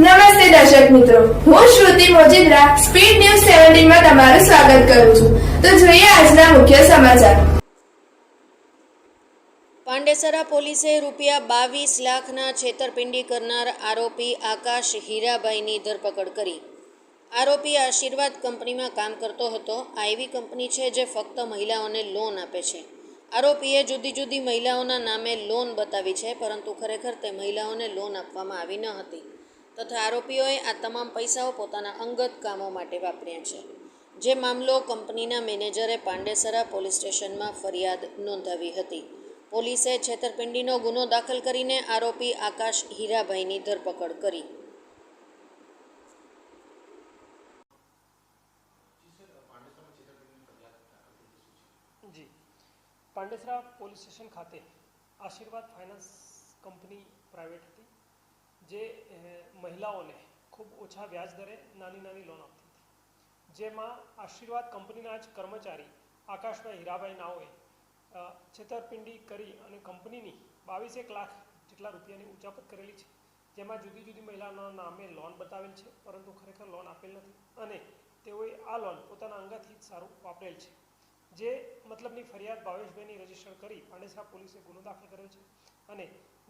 નમસ્તે દર્શક મિત્રો, હું શ્રુતિ મોજીદ્રા સ્પીડ ન્યૂઝ 17 માં તમારું સ્વાગત કરું છું. તો જોઈએ આજના મુખ્ય સમાચાર. પાંડેસરા પોલીસે ₹22 લાખના છેતરપિંડી કરનાર આરોપી આકાશ હીરાભાઈની ધરપકડ કરી. આરોપી આશીર્વાદ કંપનીમાં કામ કરતો હતો. આ એવી કંપની છે જે ફક્ત મહિલાઓને લોન આપે છે. આરોપીએ જુદી જુદી મહિલાઓના નામે લોન બતાવી છે, પરંતુ ખરેખર તે મહિલાઓને લોન આપવામાં આવી ન હતી તથા આરોપીઓએ આ તમામ પૈસાઓ પોતાના અંગત કામો માટે વાપર્યા છે. જે મામલો કંપનીના મેનેજરે પાંડેસરા પોલીસ સ્ટેશનમાં ફરિયાદ નોંધાવી હતી. પોલીસે છેતરપિંડીનો ગુનો દાખલ કરીને આરોપી આકાશ હીરાભાઈની ધરપકડ કરી. જી પાંડેસરા પોલીસ સ્ટેશન ખાતે આશીર્વાદ ફાઇનાન્સ કંપની પ્રાઇવેટ હતી, જે મહિલાઓને ખૂબ ઓછા વ્યાજ દરે નાની લોન આપતી હતી. જેમાં આશીર્વાદ કંપનીના જ કર્મચારી આકાશભાઈ હીરાભાઈ નાઓએ છેતરપિંડી કરી અને કંપનીની 22 લાખ જેટલા રૂપિયાની ઉચાપત કરેલી છે. જેમાં જુદી જુદી મહિલાઓના નામે લોન બતાવેલ છે, પરંતુ ખરેખર લોન આપેલ નથી અને તેઓએ આ લોન પોતાના અંગતથી જ સારું વાપરેલ છે. જે મતલબની ફરિયાદ ભાવેશભાઈની રજીસ્ટર કરી પાંડેસરા પોલીસે ગુનો દાખલ કર્યો છે અને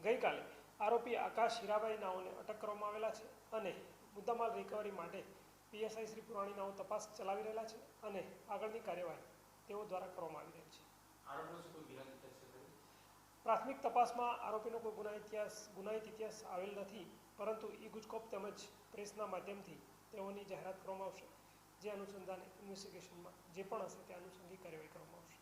ગઈકાલે આરોપી આકાશ હીરાભાઈ નાઓને અટક કરવામાં આવેલા છે અને મુદ્દામાલ રિકવરી માટે પીએસઆઈ શ્રી પુરાણી નાઓ તપાસ ચલાવી રહેલા છે અને આગળની કાર્યવાહી તેઓ દ્વારા કરવામાં આવી રહી છે. પ્રાથમિક તપાસમાં આરોપીનો કોઈ ગુનાહિત ઇતિહાસ આવેલ નથી, પરંતુ ઈ ગુજકોપ તેમજ પ્રેસના માધ્યમથી તેઓની જાહેરાત કરવામાં આવશે. જે અનુસંધાને ઇન્વેસ્ટિગેશનમાં જે પણ હશે તે અનુસંગી કાર્યવાહી કરવામાં આવશે.